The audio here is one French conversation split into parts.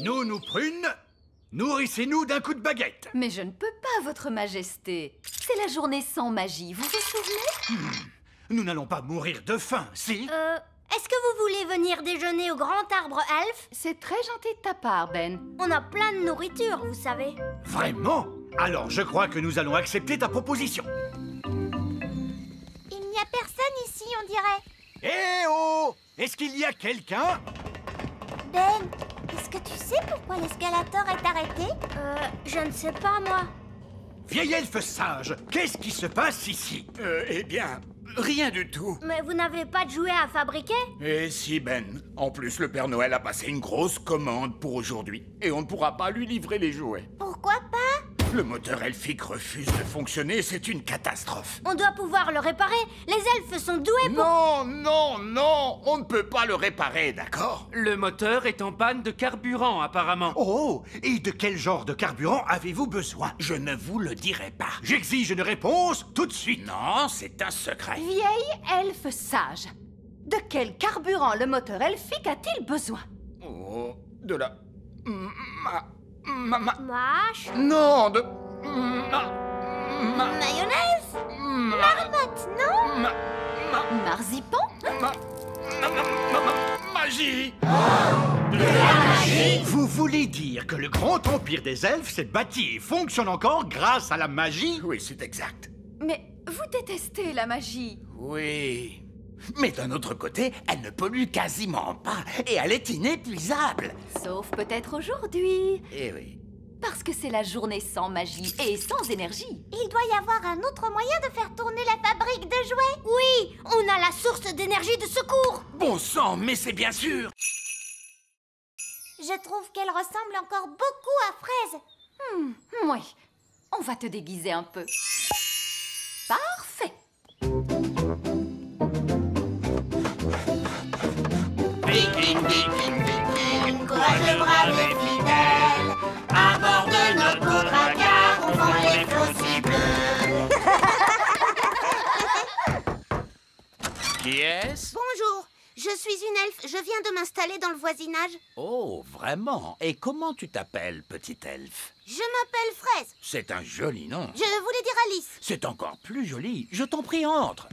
Nous prunes, nourrissez-nous d'un coup de baguette. Mais je ne peux pas, votre majesté. C'est la journée sans magie, vous vous souvenez? Nous n'allons pas mourir de faim, si? Est-ce que vous voulez venir déjeuner au grand arbre elfe? C'est très gentil de ta part, Ben. On a plein de nourriture, vous savez. Vraiment? Alors je crois que nous allons accepter ta proposition. Il n'y a personne ici, on dirait. Eh oh! Est-ce qu'il y a quelqu'un? Ben, est-ce que tu sais pourquoi l'escalator est arrêté? Je ne sais pas, moi. Vieil elfe sage, qu'est-ce qui se passe ici? Eh bien, rien du tout. Mais vous n'avez pas de jouets à fabriquer? Et si, Ben. En plus, le Père Noël a passé une grosse commande pour aujourd'hui. Et on ne pourra pas lui livrer les jouets. Pourquoi pas? Le moteur elfique refuse de fonctionner, c'est une catastrophe. On doit pouvoir le réparer. Les elfes sont doués pour... Non, non, non, on ne peut pas le réparer, d'accord? Le moteur est en panne de carburant, apparemment. Oh! Et de quel genre de carburant avez-vous besoin? Je ne vous le dirai pas. J'exige une réponse tout de suite. Non, c'est un secret. Vieille elfe sage. De quel carburant le moteur elfique a-t-il besoin? Oh, de la... Mâche, Non, de... mayonnaise, marmotte, non? Marzipan? Magie! Vous voulez dire que le grand empire des elfes s'est bâti et fonctionne encore grâce à la magie? Oui, c'est exact. Mais vous détestez la magie. Oui. Mais d'un autre côté, elle ne pollue quasiment pas et elle est inépuisable. Sauf peut-être aujourd'hui. Eh oui. Parce que c'est la journée sans magie et sans énergie. Il doit y avoir un autre moyen de faire tourner la fabrique de jouets. Oui, on a la source d'énergie de secours. Bon sang, mais c'est bien sûr. Je trouve qu'elle ressemble encore beaucoup à Fraise. Oui, on va te déguiser un peu. Parfait. Viking, viking, viking, courageux, brave et fidèle. À bord de notre dragard, on vend les flots si bleus. Qui est-ce? Bonjour, je suis une elfe. Je viens de m'installer dans le voisinage. Oh, vraiment? Et comment tu t'appelles, petite elfe? Je m'appelle Fraise. C'est un joli nom. Je voulais dire Alice. C'est encore plus joli. Je t'en prie, entre.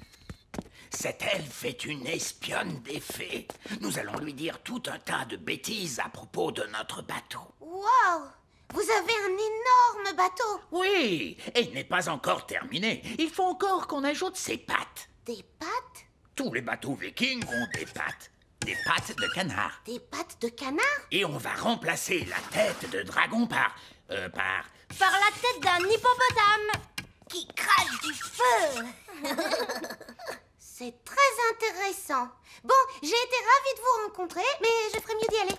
Cette elfe est une espionne des fées. Nous allons lui dire tout un tas de bêtises à propos de notre bateau. Wow, vous avez un énorme bateau. Oui, et il n'est pas encore terminé. Il faut encore qu'on ajoute ses pattes. Des pattes? Tous les bateaux vikings ont des pattes. Des pattes de canard. Des pattes de canard? Et on va remplacer la tête de dragon par Par la tête d'un hippopotame qui crache du feu. C'est très intéressant. Bon, j'ai été ravie de vous rencontrer, mais je ferais mieux d'y aller.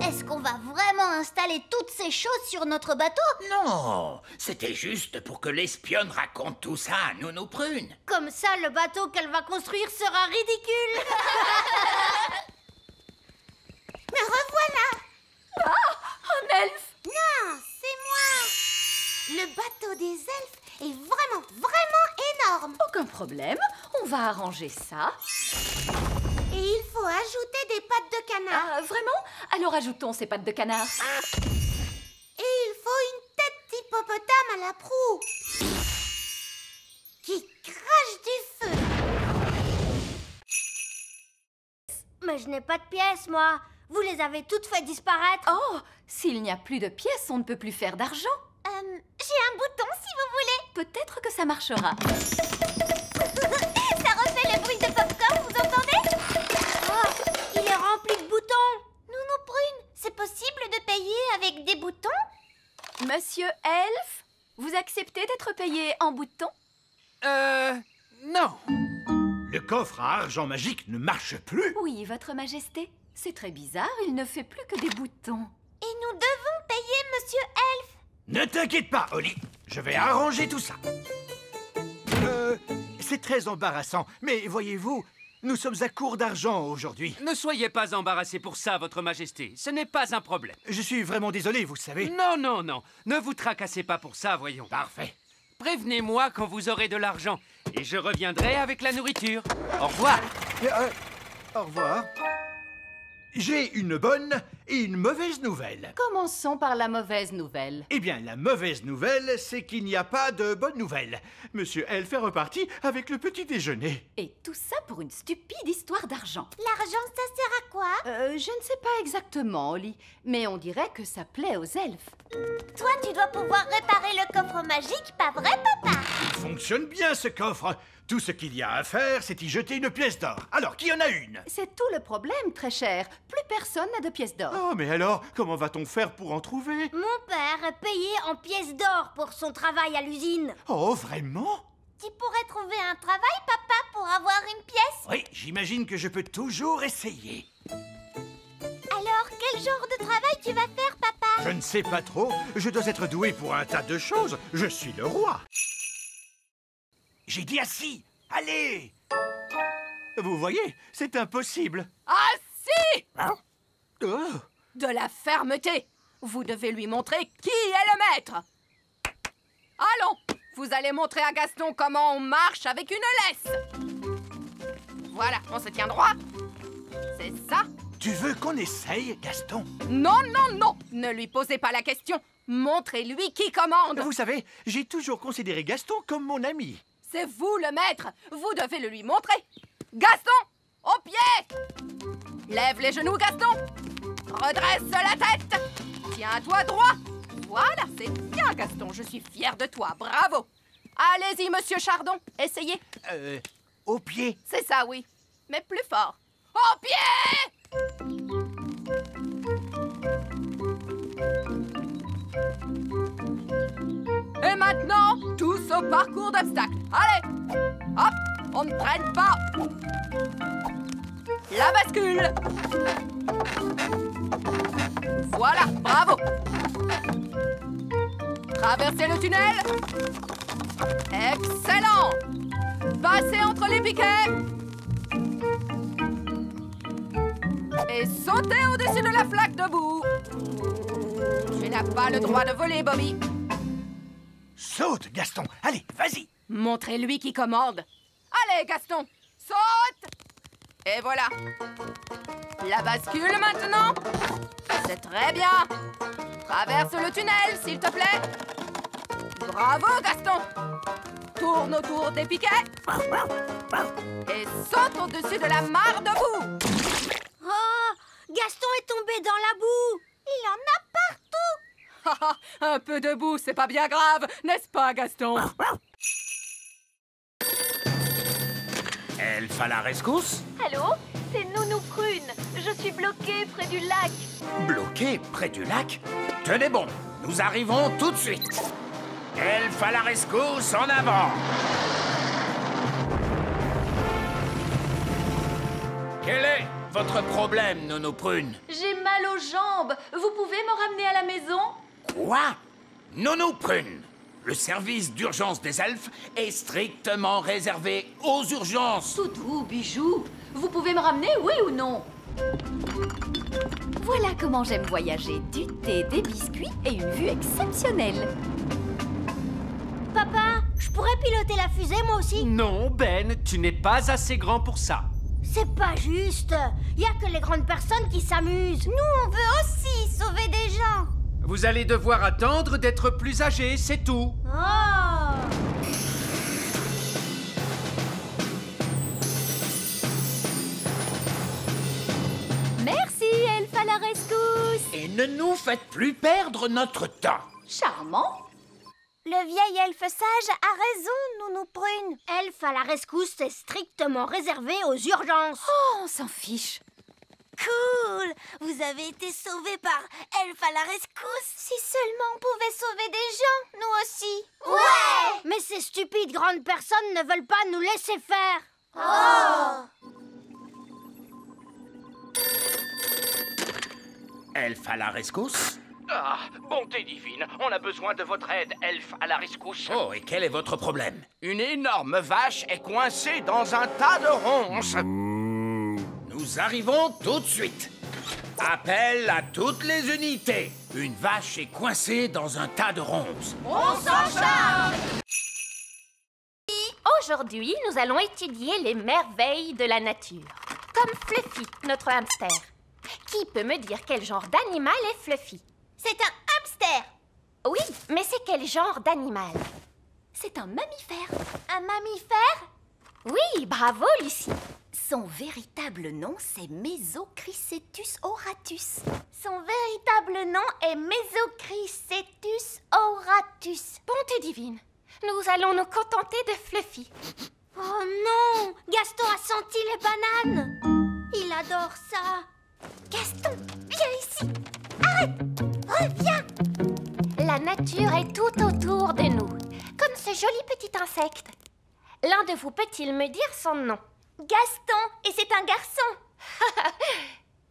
Est-ce qu'on va vraiment installer toutes ces choses sur notre bateau? Non, c'était juste pour que l'espionne raconte tout ça à Nounou Prune. Comme ça, le bateau qu'elle va construire sera ridicule. Me revoilà. Un elfe! Non, c'est moi. Le bateau des elfes est vraiment, vraiment énorme. Aucun problème, on va arranger ça. Et il faut ajouter des pattes de canard. Ah, vraiment? Alors ajoutons ces pattes de canard. Et il faut une tête d'hippopotame à la proue qui crache du feu. Mais je n'ai pas de pièces, moi. Vous les avez toutes fait disparaître. Oh, s'il n'y a plus de pièces, on ne peut plus faire d'argent. J'ai un bouton si vous voulez. Peut-être que ça marchera. Ça refait le bruit de popcorn, vous entendez? Oh, il est rempli de boutons. Nounou Prune, c'est possible de payer avec des boutons? Monsieur Elfe, vous acceptez d'être payé en boutons? Non. Le coffre à argent magique ne marche plus? Oui, votre majesté. C'est très bizarre, il ne fait plus que des boutons. Et nous devons payer Monsieur Elfe. Ne t'inquiète pas, Holly. Je vais arranger tout ça. C'est très embarrassant, mais voyez-vous, nous sommes à court d'argent aujourd'hui. Ne soyez pas embarrassé pour ça, votre majesté. Ce n'est pas un problème. Je suis vraiment désolé, vous savez. Non, non, non. Ne vous tracassez pas pour ça, voyons. Parfait. Prévenez-moi quand vous aurez de l'argent et je reviendrai avec la nourriture. Au revoir. Au revoir. J'ai une bonne et une mauvaise nouvelle. Commençons par la mauvaise nouvelle. Eh bien, la mauvaise nouvelle, c'est qu'il n'y a pas de bonne nouvelle. Monsieur Elf est reparti avec le petit déjeuner. Et tout ça pour une stupide histoire d'argent. L'argent, ça sert à quoi? Je ne sais pas exactement, Oli, mais on dirait que ça plaît aux elfes. Toi, tu dois pouvoir réparer le coffre magique, pas vrai, papa? Il fonctionne bien, ce coffre. Tout ce qu'il y a à faire, c'est y jeter une pièce d'or. Alors, qui en a une? C'est tout le problème, très cher. Plus personne n'a de pièces d'or. Oh, mais alors, comment va-t-on faire pour en trouver? Mon père est payé en pièces d'or pour son travail à l'usine. Oh, vraiment? Tu pourrais trouver un travail, papa, pour avoir une pièce? Oui, j'imagine que je peux toujours essayer. Alors, quel genre de travail tu vas faire, papa? Je ne sais pas trop. Je dois être doué pour un tas de choses. Je suis le roi. J'ai dit assis. Allez! Vous voyez, c'est impossible. Ah si! Oh. De la fermeté! Vous devez lui montrer qui est le maître! Allons! Vous allez montrer à Gaston comment on marche avec une laisse! Voilà, on se tient droit. C'est ça? Tu veux qu'on essaye, Gaston? Non, non, non! Ne lui posez pas la question. Montrez-lui qui commande. Vous savez, j'ai toujours considéré Gaston comme mon ami. C'est vous le maître. Vous devez le lui montrer. Gaston, au pied! Lève les genoux, Gaston. Redresse la tête. Tiens-toi droit. Voilà, c'est bien, Gaston. Je suis fière de toi. Bravo. Allez-y, monsieur Chardon. Essayez. Au pied. C'est ça, oui. Mais plus fort. Au pied! Et maintenant, tous au parcours d'obstacles. Allez! Hop! On ne traîne pas. La bascule. Voilà, bravo. Traversez le tunnel. Excellent. Passez entre les piquets. Et sautez au-dessus de la flaque de boue. Tu n'as pas le droit de voler, Bobby. Saute, Gaston. Allez, vas-y. Montrez-lui qui commande. Allez, Gaston, saute. Et voilà. La bascule maintenant. C'est très bien. Traverse le tunnel, s'il te plaît. Bravo, Gaston. Tourne autour des piquets. Et saute au-dessus de la mare de boue. Oh, Gaston est tombé dans la boue. Il en a partout. Un peu de boue, c'est pas bien grave, n'est-ce pas, Gaston? Elf à la rescousse? Allô? C'est Nounou Prune. Je suis bloquée près du lac. Bloqué près du lac? Tenez bon, nous arrivons tout de suite. Elf à la rescousse, en avant! Quel est votre problème, Nounou Prune? J'ai mal aux jambes. Vous pouvez me ramener à la maison? Quoi? Nounou Prune, le service d'urgence des elfes est strictement réservé aux urgences. Toutou, bijou, vous pouvez me ramener, oui ou non? Voilà comment j'aime voyager. Du thé, des biscuits et une vue exceptionnelle. Papa, je pourrais piloter la fusée, moi aussi? Non, Ben, tu n'es pas assez grand pour ça. C'est pas juste. Y a que les grandes personnes qui s'amusent. Nous, on veut aussi sauver des gens. Vous allez devoir attendre d'être plus âgé, c'est tout. Oh! Merci, Elf à la rescousse. Et ne nous faites plus perdre notre temps. Charmant. Le vieil elfe sage a raison, Nounou Prune. Elfe à la rescousse est strictement réservé aux urgences. Oh, on s'en fiche. Cool! Vous avez été sauvés par Elfe à la rescousse. Si seulement on pouvait sauver des gens, nous aussi. Ouais! Mais ces stupides grandes personnes ne veulent pas nous laisser faire. Oh! Elf à la rescousse? Ah, bonté divine, on a besoin de votre aide, Elf à la rescousse. Oh, et quel est votre problème? Une énorme vache est coincée dans un tas de ronces. Nous arrivons tout de suite. Appel à toutes les unités. Une vache est coincée dans un tas de ronces. On s'en charge! Aujourd'hui, nous allons étudier les merveilles de la nature. Comme Fluffy, notre hamster. Qui peut me dire quel genre d'animal est Fluffy? C'est un hamster. Oui, mais c'est quel genre d'animal? C'est un mammifère. Un mammifère? Oui, bravo, Lucie. Son véritable nom, c'est Mesochrysetus auratus. Son véritable nom est Mesochrysetus auratus. Bonté divine, nous allons nous contenter de Fluffy. Oh non! Gaston a senti les bananes. Il adore ça. Gaston, viens ici. Arrête! Reviens! La nature est tout autour de nous, comme ce joli petit insecte. L'un de vous peut-il me dire son nom? Gaston, et c'est un garçon.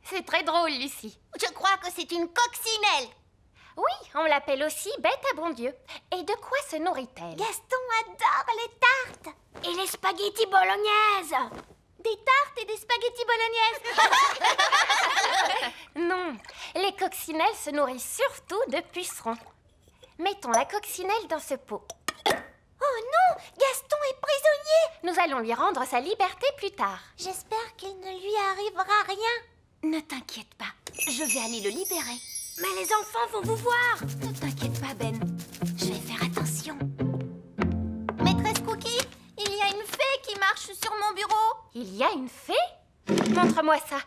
C'est très drôle, Lucie. Je crois que c'est une coccinelle. Oui, on l'appelle aussi bête à bon Dieu. Et de quoi se nourrit-elle? Gaston adore les tartes. Et les spaghettis bolognaises. Des tartes et des spaghettis bolognaises. Non, les coccinelles se nourrissent surtout de pucerons. Mettons la coccinelle dans ce pot. Oh non, Gaston est prisonnier. Nous allons lui rendre sa liberté plus tard. J'espère qu'il ne lui arrivera rien. Ne t'inquiète pas, je vais aller le libérer. Mais les enfants vont vous voir. Ne t'inquiète pas, Ben. Je vais faire attention. Maîtresse Cookie, il y a une fée qui marche sur mon bureau. Il y a une fée? Montre-moi ça.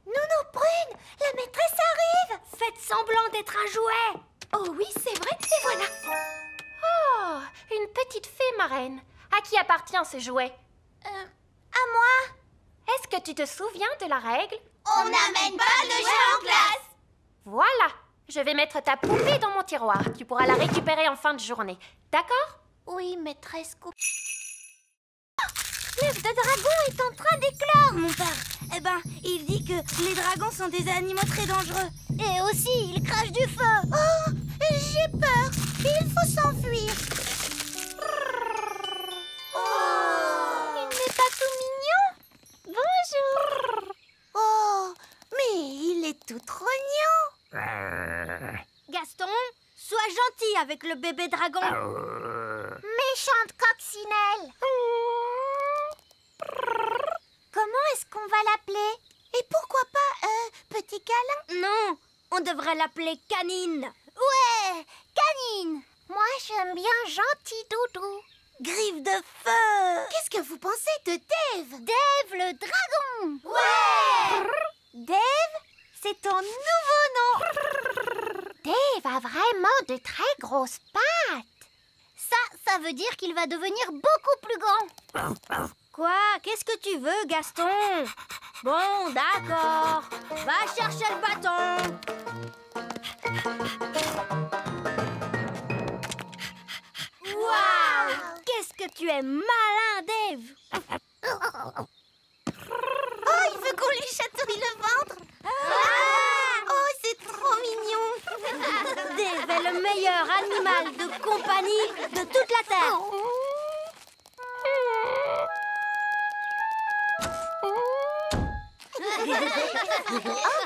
Nounou Prune, la maîtresse arrive. Faites semblant d'être un jouet. Oh oui, c'est vrai, et voilà. Oh, une petite fée marraine. À qui appartient ce jouet? À moi. Est-ce que tu te souviens de la règle? On n'amène pas de jeu en classe. Voilà, je vais mettre ta poupée dans mon tiroir. Tu pourras la récupérer en fin de journée. D'accord? Oui, maîtresse Cookie. L'œuf de dragon est en train d'éclore, mon père. Eh ben, il dit que les dragons sont des animaux très dangereux. Et aussi, ils crachent du feu. Oh, j'ai peur. Il faut s'enfuir. Oh, il n'est pas tout mignon. Bonjour. Oh, mais il est tout trognon. Gaston, sois gentil avec le bébé dragon. Méchante coccinelle. Comment est-ce qu'on va l'appeler? Et pourquoi pas petit câlin? Non, on devrait l'appeler Canine. Ouais, Canine. Moi, j'aime bien Gentil Doudou. Griffe de feu. Qu'est-ce que vous pensez de Dave? Dave le dragon. Ouais. Dave, c'est ton nouveau nom. Dave a vraiment de très grosses pattes. Ça veut dire qu'il va devenir beaucoup plus grand. Quoi? Qu'est-ce que tu veux, Gaston? Bon, d'accord. Va chercher le bâton. Waouh! Qu'est-ce que tu es malin, Dave! Oh, il veut qu'on lui chatouille le ventre! Oh, c'est trop mignon! Dave est le meilleur animal de compagnie de toute la Terre! Oh,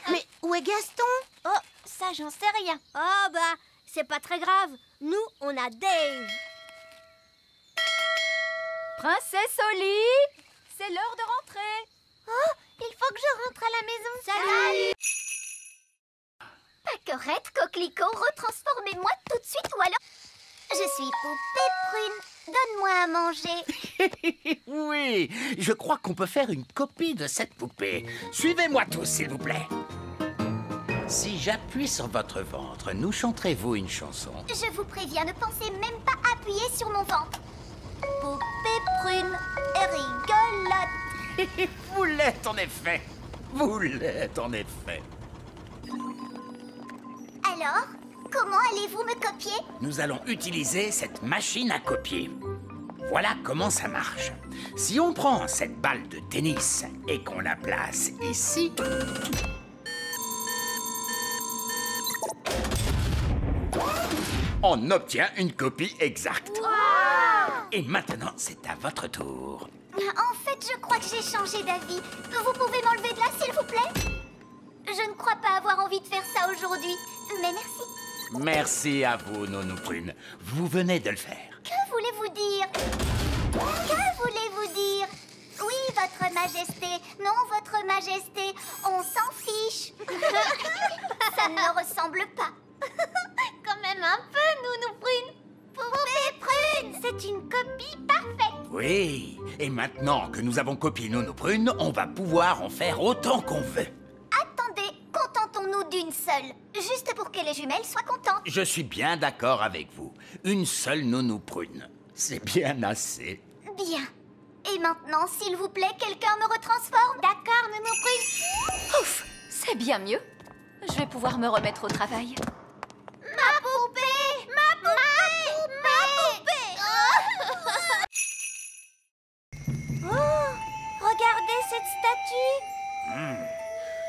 mais où est Gaston? Oh, ça, j'en sais rien. Oh, bah, c'est pas très grave. Nous, on a Dave. Princesse Oli, c'est l'heure de rentrer. Oh, il faut que je rentre à la maison. Salut. Pâquerette, coquelicot, retransformez-moi tout de suite ou alors... Je suis Poupée Prune. Donne-moi à manger. Oui, je crois qu'on peut faire une copie de cette poupée. Suivez-moi tous, s'il vous plaît. Si j'appuie sur votre ventre, nous chanterez-vous une chanson? Je vous préviens, ne pensez même pas appuyer sur mon ventre. Poupée Prune est rigolote. Vous l'êtes en effet. Vous l'êtes en effet. Alors, comment allez-vous me copier? Nous allons utiliser cette machine à copier. Voilà comment ça marche. Si on prend cette balle de tennis et qu'on la place ici... on obtient une copie exacte. Wow! Et maintenant, c'est à votre tour. En fait, je crois que j'ai changé d'avis. Vous pouvez m'enlever de là, s'il vous plaît? Je ne crois pas avoir envie de faire ça aujourd'hui, mais merci. Merci à vous, Nounou Prune. Vous venez de le faire. Que voulez-vous dire? Que voulez-vous dire? Oui, votre majesté. Non, votre Majesté. On s'en fiche. Ça ne me ressemble pas. Quand même un peu, Nounou Prune. Poupée Prune, c'est une copie parfaite. Oui, et maintenant que nous avons copié Nounou Prune, on va pouvoir en faire autant qu'on veut. Attendez, contentons-nous d'une seule. Juste pour que les jumelles soient contentes. Je suis bien d'accord avec vous. Une seule Nounou Prune. C'est bien assez. Bien. Et maintenant, s'il vous plaît, quelqu'un me retransforme. D'accord, Nounou Prune. Ouf, c'est bien mieux. Je vais pouvoir me remettre au travail. Ma poupée! Ma poupée! Ma poupée! Oh! Regardez cette statue!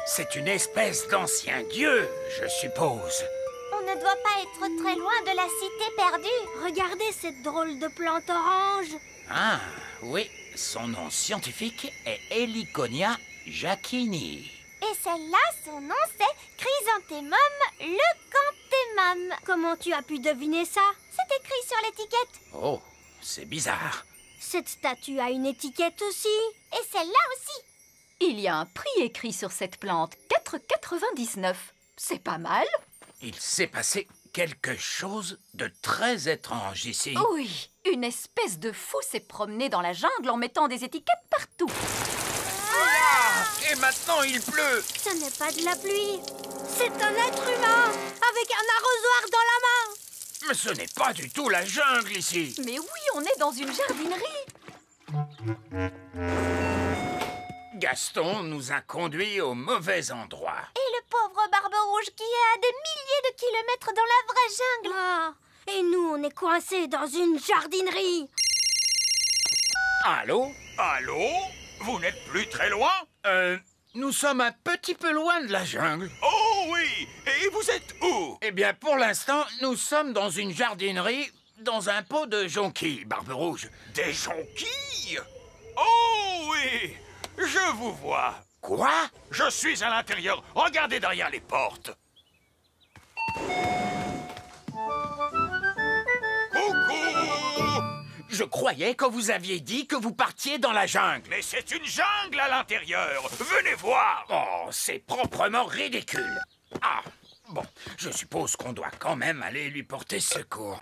C'est une espèce d'ancien dieu, je suppose. On ne doit pas être très loin de la cité perdue. Regardez cette drôle de plante orange. Ah, oui, son nom scientifique est Heliconia jacquini. Et celle-là, son nom c'est Chrysanthemum leucanthemum. Comment tu as pu deviner ça? C'est écrit sur l'étiquette. Oh, c'est bizarre. Cette statue a une étiquette aussi. Et celle-là aussi. Il y a un prix écrit sur cette plante, 4,99. C'est pas mal. Il s'est passé quelque chose de très étrange ici. Oui, une espèce de fou s'est promené dans la jungle en mettant des étiquettes partout. Et maintenant il pleut. Ce n'est pas de la pluie. C'est un être humain avec un arrosoir dans la main. Mais ce n'est pas du tout la jungle ici. Mais oui, on est dans une jardinerie. Gaston nous a conduits au mauvais endroit. Et le pauvre Barbe Rouge qui est à des milliers de kilomètres dans la vraie jungle. Ah, et nous, on est coincés dans une jardinerie. Allô? Allô? Vous n'êtes plus très loin? Nous sommes un petit peu loin de la jungle. Oh oui! Et vous êtes où? Eh bien, pour l'instant, nous sommes dans une jardinerie, dans un pot de jonquilles, Barbe Rouge. Des jonquilles? Oh oui! Je vous vois. Quoi? Je suis à l'intérieur. Regardez derrière les portes. Coucou! Je croyais que vous aviez dit que vous partiez dans la jungle. Mais c'est une jungle à l'intérieur. Venez voir. Oh, c'est proprement ridicule. Ah, bon, je suppose qu'on doit quand même aller lui porter secours.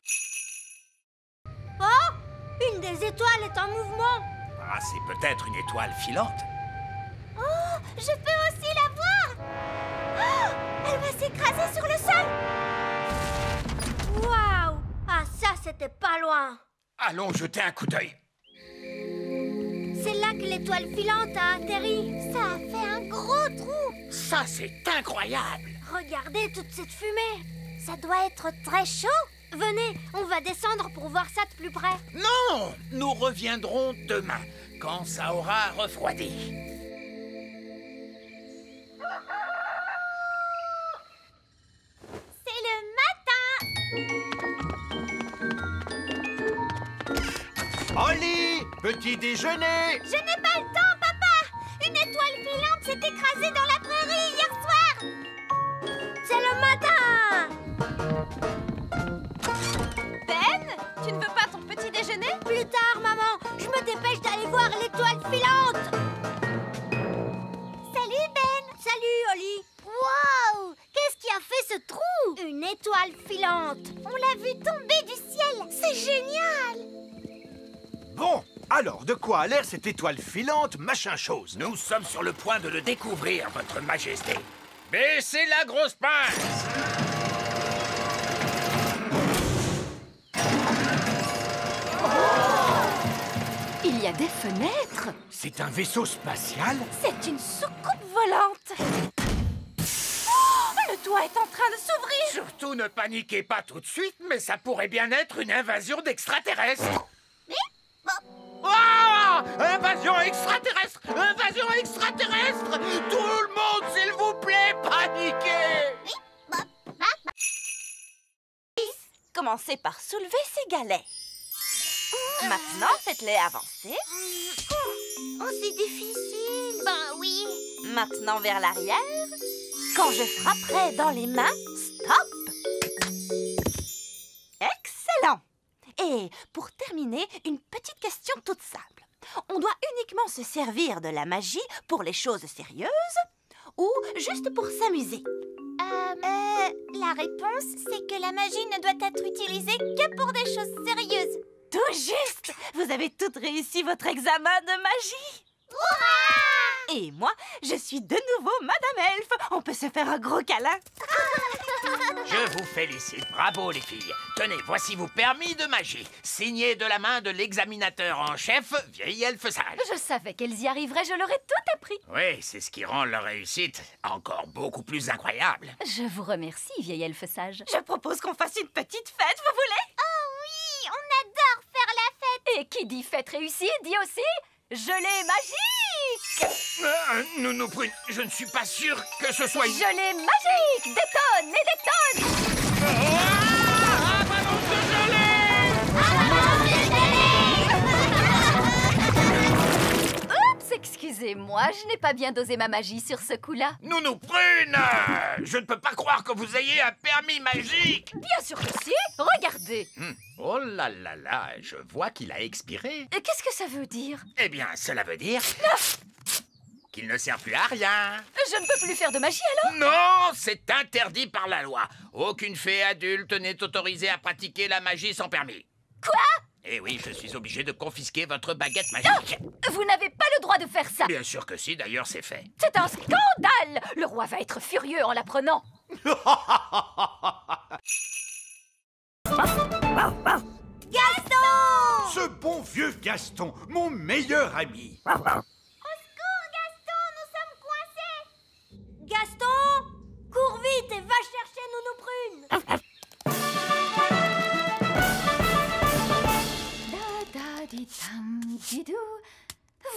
Oh! Une des étoiles est en mouvement. Ah, c'est peut-être une étoile filante. Oh! Je peux aussi la voir. Oh! Elle va s'écraser sur le sol. Waouh! Ah, ça, c'était pas loin. Allons jeter un coup d'œil. C'est là que l'étoile filante a atterri. Ça a fait un gros trou. Ça, c'est incroyable. Regardez toute cette fumée. Ça doit être très chaud. Venez, on va descendre pour voir ça de plus près. Non, nous reviendrons demain, quand ça aura refroidi. C'est le matin. Holly, petit déjeuner. Je n'ai pas le temps, papa. Une étoile filante s'est écrasée dans la prairie hier soir. C'est le matin. Ben, tu ne veux pas ton petit déjeuner? Plus tard, maman. Je me dépêche d'aller voir l'étoile filante. Salut, Ben. Salut, Holly. Waouh! Qu'est-ce qui a fait ce trou? Une étoile filante. On l'a vue tomber du ciel. C'est génial. Bon, alors de quoi a l'air cette étoile filante, machin chose? Nous sommes sur le point de le découvrir, votre majesté. Baissez la grosse pince! Il y a des fenêtres. C'est un vaisseau spatial? C'est une soucoupe volante. Oh, le toit est en train de s'ouvrir. Surtout ne paniquez pas tout de suite, mais ça pourrait bien être une invasion d'extraterrestres. Ah! Invasion extraterrestre! Invasion extraterrestre! Tout le monde, s'il vous plaît, paniquez! Commencez par soulever ces galets. Maintenant, faites-les avancer. Oh, c'est difficile. Ben oui. Maintenant vers l'arrière. Quand je frapperai dans les mains, stop. Excellent. Et pour terminer, une petite question toute simple. On doit uniquement se servir de la magie pour les choses sérieuses ou juste pour s'amuser. La réponse, c'est que la magie ne doit être utilisée que pour des choses sérieuses. Tout juste! Vous avez toutes réussi votre examen de magie! Hurrah! Et moi, je suis de nouveau Madame Elfe. On peut se faire un gros câlin. Je vous félicite, bravo les filles. Tenez, voici vos permis de magie, signés de la main de l'examinateur en chef, vieille elfe sage. Je savais qu'elles y arriveraient, je leur ai tout appris. Oui, c'est ce qui rend leur réussite encore beaucoup plus incroyable. Je vous remercie, vieille elfe sage. Je propose qu'on fasse une petite fête, vous voulez? Oh oui, on adore faire la fête. Et qui dit fête réussie, dit aussi gelée magique. Nounou Prune, je ne suis pas sûr que ce soit une... Gelée magique, des tonnes et des tonnes. Oups, excusez-moi, je n'ai pas bien dosé ma magie sur ce coup-là. Nounou Prune, je ne peux pas croire que vous ayez un permis magique. Bien sûr que si, regardez. Oh là là là, je vois qu'il a expiré. Qu'est-ce que ça veut dire? Eh bien, cela veut dire qu'il ne sert plus à rien. Je ne peux plus faire de magie alors? Non, c'est interdit par la loi. Aucune fée adulte n'est autorisée à pratiquer la magie sans permis. Quoi? Eh oui, je suis obligé de confisquer votre baguette magique. Vous n'avez pas le droit de faire ça. Bien sûr que si, d'ailleurs c'est fait. C'est un scandale. Le roi va être furieux en l'apprenant. Gaston! Ce bon vieux Gaston, mon meilleur ami. Au secours, Gaston, nous sommes coincés. Gaston, cours vite et va chercher Nounou Prune.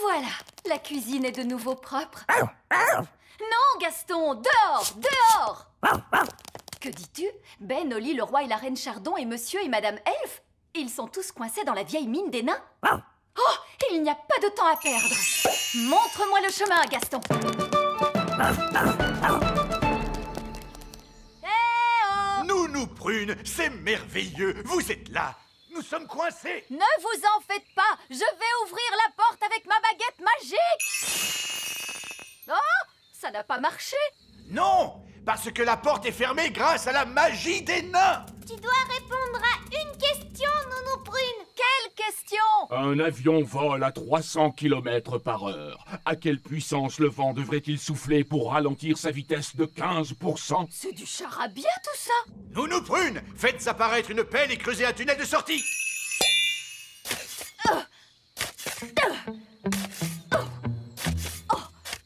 Voilà, la cuisine est de nouveau propre. Non, Gaston, dehors, dehors. Que dis-tu? Ben, Oli, le roi et la reine Chardon et monsieur et madame Elfe, ils sont tous coincés dans la vieille mine des nains. Oh, il n'y a pas de temps à perdre. Montre-moi le chemin, Gaston. Nounou Prune, c'est merveilleux, vous êtes là. Nous sommes coincés. Ne vous en faites pas, je vais ouvrir la porte avec ma baguette magique. Oh, ça n'a pas marché. Non, parce que la porte est fermée grâce à la magie des nains. Tu dois répondre à une question, Nounou Prune. Quelle question? Un avion vole à 300 km/h. À quelle puissance le vent devrait-il souffler pour ralentir sa vitesse de 15%? C'est du charabia tout ça. Nounou Prune, faites apparaître une pelle et creusez un tunnel de sortie.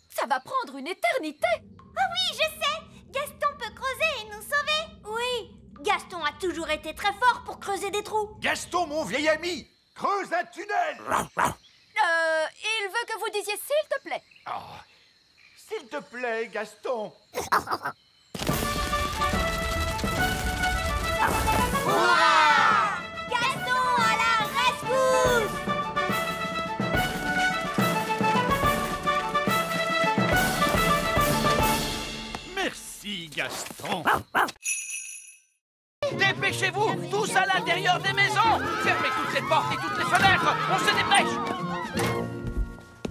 Ça va prendre une éternité. Ah oui, je sais. Gaston peut creuser et nous sauver. Oui, Gaston a toujours été très fort pour creuser des trous. Gaston, mon vieil ami, creuse un tunnel. Il veut que vous disiez s'il te plaît. Oh, s'il te plaît, Gaston. Hurrah! Gaston à la rescousse! Merci, Gaston. Dépêchez-vous, tous à l'intérieur des maisons. Fermez toutes les portes et toutes les fenêtres. On se dépêche.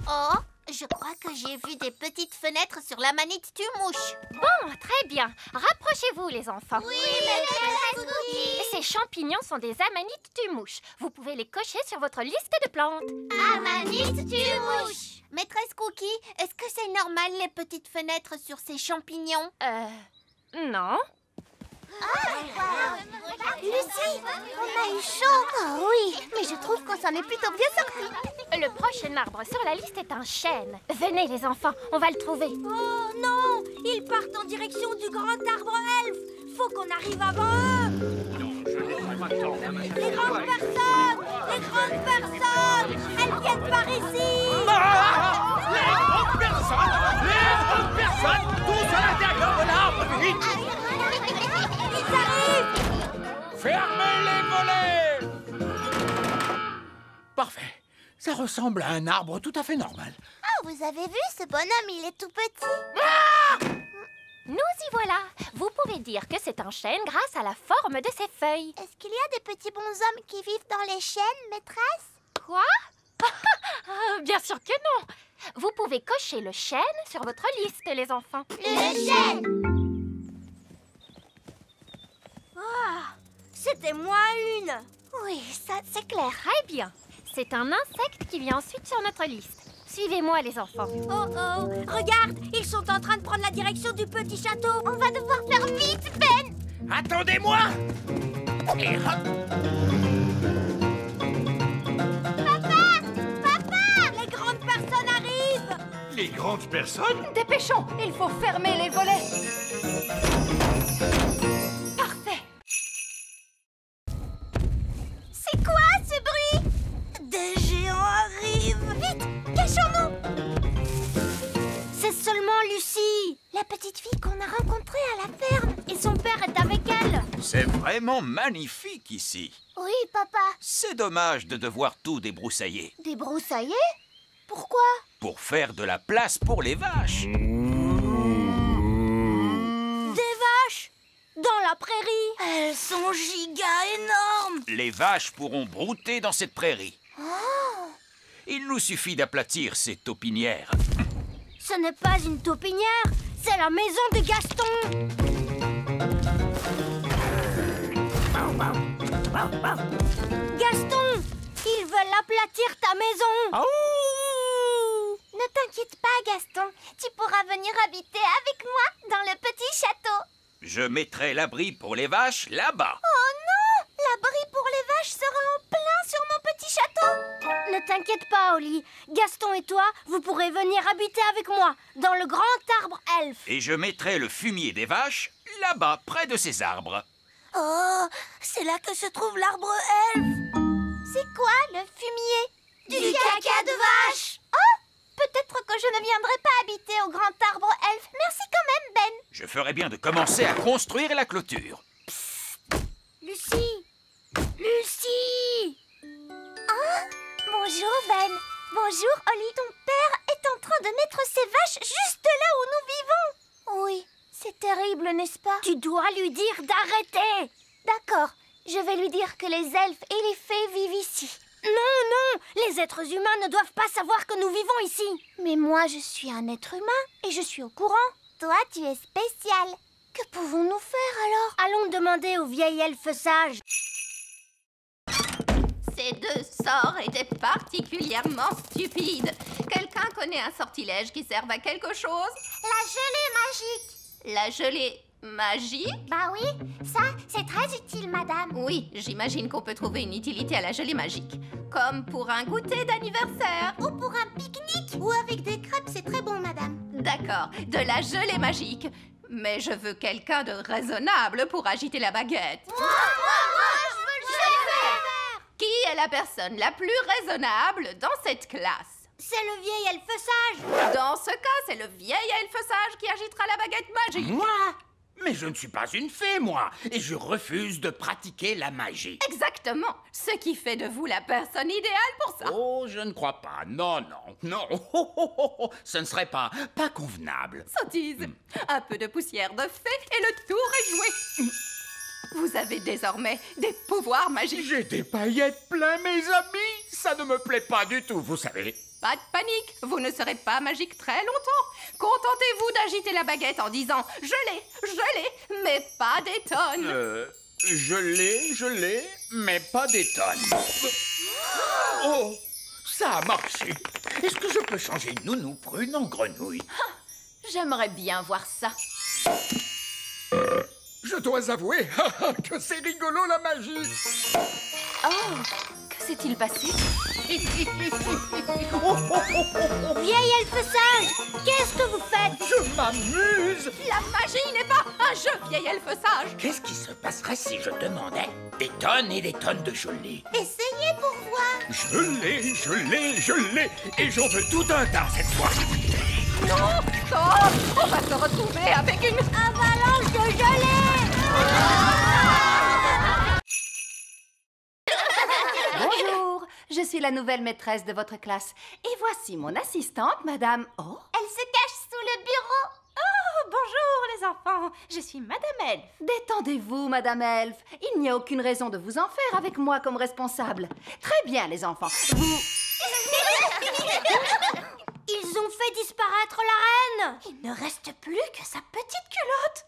Oh, je crois que j'ai vu des petites fenêtres sur la manite tue-mouche. Bon, très bien. Rapprochez-vous, les enfants. Oui, maîtresse Cookie. Ces champignons sont des amanites tue-mouches. Vous pouvez les cocher sur votre liste de plantes. Amanite tue-mouche. Maîtresse Cookie, est-ce que c'est normal les petites fenêtres sur ces champignons? Non. Lucie, on a eu chaud. Oh oui, mais je trouve qu'on s'en est plutôt bien sortis. Le prochain arbre sur la liste est un chêne. Venez, les enfants, on va le trouver. Oh non, ils partent en direction du grand arbre elfe. Faut qu'on arrive avant eux. Les grandes personnes, elles viennent par ici. Les grandes personnes, tous à l'intérieur de l'arbre, vite. Ils arrivent. Fermez les volets. Parfait. Ça ressemble à un arbre tout à fait normal. Ah, vous avez vu, ce bonhomme, il est tout petit. Nous y voilà. Vous pouvez dire que c'est un chêne grâce à la forme de ses feuilles. Est-ce qu'il y a des petits bonshommes qui vivent dans les chênes, maîtresse? Quoi? Bien sûr que non. Vous pouvez cocher le chêne sur votre liste, les enfants. Le chêne! C'était moi une! Oui, ça, c'est clair. Très bien. C'est un insecte qui vient ensuite sur notre liste. Suivez-moi, les enfants. Oh oh! Regarde! Ils sont en train de prendre la direction du petit château! On va devoir faire vite, Ben! Attendez-moi! Et hop! Papa! Les grandes personnes arrivent! Les grandes personnes? Dépêchons, il faut fermer les volets. Parfait. C'est quoi ce bruit? Des géants arrivent! Vite! Cachons-nous! C'est seulement Lucie! La petite fille qu'on a rencontrée à la ferme! Et son père est avec elle! C'est vraiment magnifique ici. Oui, papa! C'est dommage de devoir tout débroussailler. Débroussailler? Pourquoi? Pour faire de la place pour les vaches. Des vaches! Dans la prairie! Elles sont giga énormes! Les vaches pourront brouter dans cette prairie. Oh! Il nous suffit d'aplatir ces taupinières. Ce n'est pas une taupinière, c'est la maison de Gaston! Gaston! Ils veulent aplatir ta maison! Ne t'inquiète pas, Gaston. Tu pourras venir habiter avec moi dans le petit château. Je mettrai l'abri pour les vaches là-bas. Oh non! L'abri pour les vaches sera en plein sur mon petit château. Ne t'inquiète pas, Oli. Gaston et toi, vous pourrez venir habiter avec moi dans le grand arbre elfe. Et je mettrai le fumier des vaches là-bas, près de ces arbres. Oh, c'est là que se trouve l'arbre elfe. C'est quoi le fumier? Du caca de vache. Oh, peut-être que je ne viendrai pas habiter au grand arbre elfe. Merci quand même, Ben. Je ferai bien de commencer à construire la clôture. Lucie! Lucie! Ah, bonjour, Ben. Bonjour, Oli. Ton père est en train de mettre ses vaches juste là où nous vivons. Oui, c'est terrible, n'est-ce pas? Tu dois lui dire d'arrêter. D'accord, je vais lui dire que les elfes et les fées vivent ici. Non, non, les êtres humains ne doivent pas savoir que nous vivons ici. Mais moi, je suis un être humain et je suis au courant. Toi, tu es spécial. Que pouvons-nous faire alors? Allons demander au vieil elfe sage. Ces deux sorts étaient particulièrement stupides. Quelqu'un connaît un sortilège qui serve à quelque chose? La gelée magique. La gelée magique? Bah oui, ça, c'est très utile, madame. Oui, j'imagine qu'on peut trouver une utilité à la gelée magique. Comme pour un goûter d'anniversaire. Ou pour un pique-nique. Ou avec des crêpes, c'est très bon, madame. D'accord, de la gelée magique. Mais je veux quelqu'un de raisonnable pour agiter la baguette. Moi, je veux le faire. Qui est la personne la plus raisonnable dans cette classe? C'est le vieil elfe sage. Dans ce cas, c'est le vieil elfe sage qui agitera la baguette magique. Moi? Mais je ne suis pas une fée, moi, et je refuse de pratiquer la magie. Exactement, ce qui fait de vous la personne idéale pour ça. Oh, je ne crois pas. Non, non, non. Ce ne serait pas convenable. Sottise, un peu de poussière de fée et le tour est joué. Vous avez désormais des pouvoirs magiques. J'ai des paillettes plein, mes amis. Ça ne me plaît pas du tout, vous savez. Pas de panique, vous ne serez pas magique très longtemps. Contentez-vous d'agiter la baguette en disant « Je l'ai, mais pas des tonnes ». Je l'ai, mais pas des tonnes. Oh, ça a marché. Est-ce que je peux changer Nounou Prune en grenouille? J'aimerais bien voir ça. Je dois avouer que c'est rigolo la magie. Oh, que s'est-il passé? Vieil elfe sage, qu'est-ce que vous faites? Je m'amuse. La magie n'est pas un jeu, vieil elfe sage. Qu'est-ce qui se passerait si je demandais des tonnes et des tonnes de gelée? Essayez pour voir. Je l'ai, et j'en veux tout un tas cette fois. Non, oh, on va se retrouver avec une avalanche de gelée. Bonjour, je suis la nouvelle maîtresse de votre classe. Et voici mon assistante, madame... Oh, elle se cache sous le bureau. Oh, bonjour les enfants, je suis madame Elfe. Détendez-vous, madame Elfe. Il n'y a aucune raison de vous en faire avec moi comme responsable. Très bien, les enfants. Vous... fait disparaître la reine. Il ne reste plus que sa petite culotte.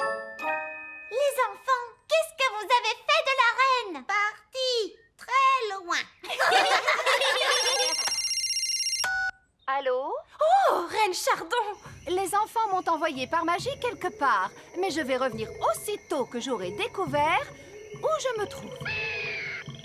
Les enfants, qu'est-ce que vous avez fait de la reine? Parti très loin. Allô? Oh, Reine Chardon! Les enfants m'ont envoyé par magie quelque part, mais je vais revenir aussitôt que j'aurai découvert où je me trouve.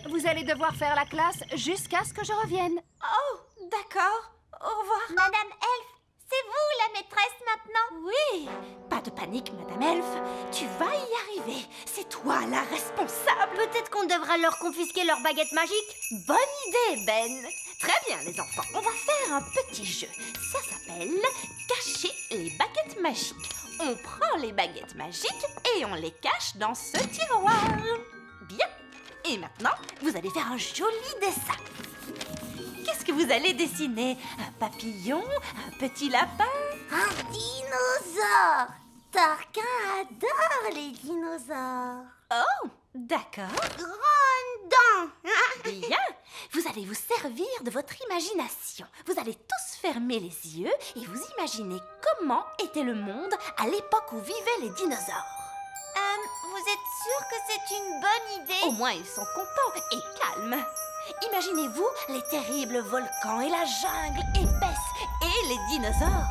Vous allez devoir faire la classe jusqu'à ce que je revienne. Oh, d'accord. Au revoir. Madame Elfe, c'est vous la maîtresse maintenant? Oui. Pas de panique, Madame Elfe. Tu vas y arriver. C'est toi la responsable. Peut-être qu'on devrait leur confisquer leur baguette magique? Bonne idée, Ben. Très bien, les enfants. On va faire un petit jeu. Ça s'appelle cacher les baguettes magiques. On prend les baguettes magiques et on les cache dans ce tiroir. Bien. Et maintenant, vous allez faire un joli dessin. Qu'est-ce que vous allez dessiner? Un papillon? Un petit lapin? Un dinosaure. Tarquin adore les dinosaures. Oh, d'accord. Grande dent. Bien. Vous allez vous servir de votre imagination. Vous allez tous fermer les yeux et vous imaginez comment était le monde à l'époque où vivaient les dinosaures. Vous êtes sûr que c'est une bonne idée? Au moins, ils sont contents et calmes. Imaginez-vous les terribles volcans et la jungle épaisse et les dinosaures.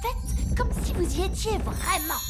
Faites comme si vous y étiez vraiment.